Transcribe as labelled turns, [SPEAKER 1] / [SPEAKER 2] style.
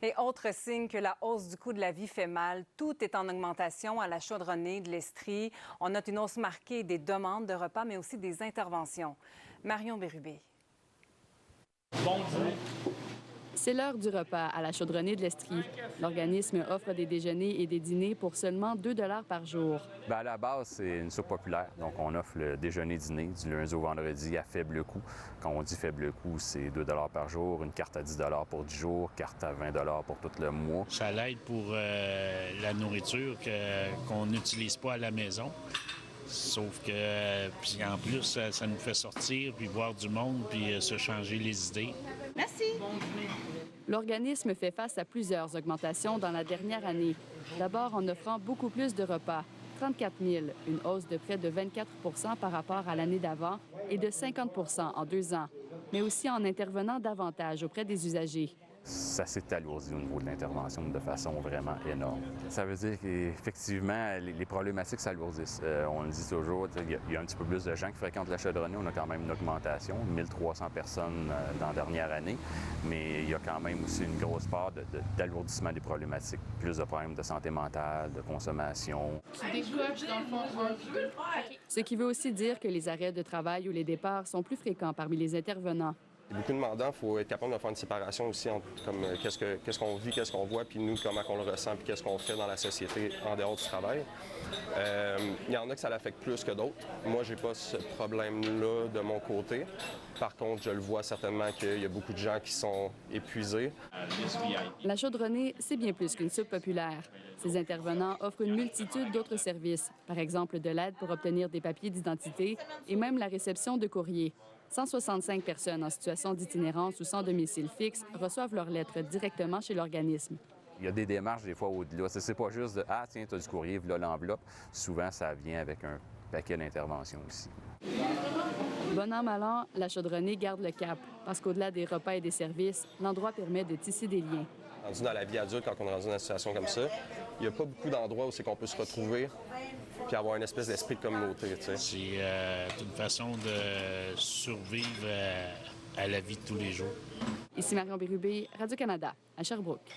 [SPEAKER 1] Et autre signe que la hausse du coût de la vie fait mal, tout est en augmentation à la Chaudronnée de l'Estrie. On note une hausse marquée des demandes de repas, mais aussi des interventions. Marion Bérubé.
[SPEAKER 2] Bon dîner.
[SPEAKER 3] C'est l'heure du repas à la Chaudronnée de l'Estrie. L'organisme offre des déjeuners et des dîners pour seulement 2 $ par jour.
[SPEAKER 4] Bien, à la base, c'est une soupe populaire. Donc, on offre le déjeuner-dîner du lundi au vendredi à faible coût. Quand on dit faible coût, c'est 2 $ par jour, une carte à 10 $ pour 10 jours, carte à 20 $ pour tout le mois.
[SPEAKER 2] Ça l'aide pour la nourriture qu'on n'utilise pas à la maison. Sauf que, puis en plus, ça nous fait sortir, puis voir du monde, puis se changer les idées.
[SPEAKER 5] Merci.
[SPEAKER 3] L'organisme fait face à plusieurs augmentations dans la dernière année. D'abord en offrant beaucoup plus de repas, 34 000, une hausse de près de 24 % par rapport à l'année d'avant et de 50 % en 2 ans, mais aussi en intervenant davantage auprès des usagers.
[SPEAKER 4] Ça s'est alourdi au niveau de l'intervention de façon vraiment énorme. Ça veut dire qu'effectivement, les problématiques s'alourdissent. On le dit toujours, il y a un petit peu plus de gens qui fréquentent la Chaudronnée. On a quand même une augmentation, 1300 personnes dans la dernière année, mais il y a quand même aussi une grosse part d'alourdissement des problématiques. Plus de problèmes de santé mentale, de consommation.
[SPEAKER 3] Ce qui veut aussi dire que les arrêts de travail ou les départs sont plus fréquents parmi les intervenants.
[SPEAKER 6] Beaucoup demandants, il faut être capable de faire une séparation aussi entre qu'est-ce qu'on vit, qu'est-ce qu'on voit, puis nous, comment on le ressent, puis qu'est-ce qu'on fait dans la société en dehors du travail. Il y en a que ça l'affecte plus que d'autres. Moi, j'ai pas ce problème-là de mon côté. Par contre, je le vois certainement qu'il y a beaucoup de gens qui sont épuisés.
[SPEAKER 3] La Chaudronnée, c'est bien plus qu'une soupe populaire. Ces intervenants offrent une multitude d'autres services, par exemple de l'aide pour obtenir des papiers d'identité et même la réception de courriers. 165 personnes en situation d'itinérance ou sans domicile fixe reçoivent leurs lettres directement chez l'organisme.
[SPEAKER 4] Il y a des démarches des fois au-delà. C'est pas juste de « Ah, tiens, tu as du courrier, voilà l'enveloppe ». Souvent, ça vient avec un paquet d'interventions aussi.
[SPEAKER 3] Bon an, mal an, la Chaudronnée garde le cap, parce qu'au-delà des repas et des services, l'endroit permet de tisser des liens.
[SPEAKER 6] Rendu dans la vie adulte, quand on est dans une situation comme ça, il n'y a pas beaucoup d'endroits où c'est qu'on peut se retrouver puis avoir une espèce d'esprit de communauté.
[SPEAKER 2] C'est une façon de survivre à la vie de tous les jours.
[SPEAKER 3] Ici Marion Bérubé, Radio-Canada, à Sherbrooke.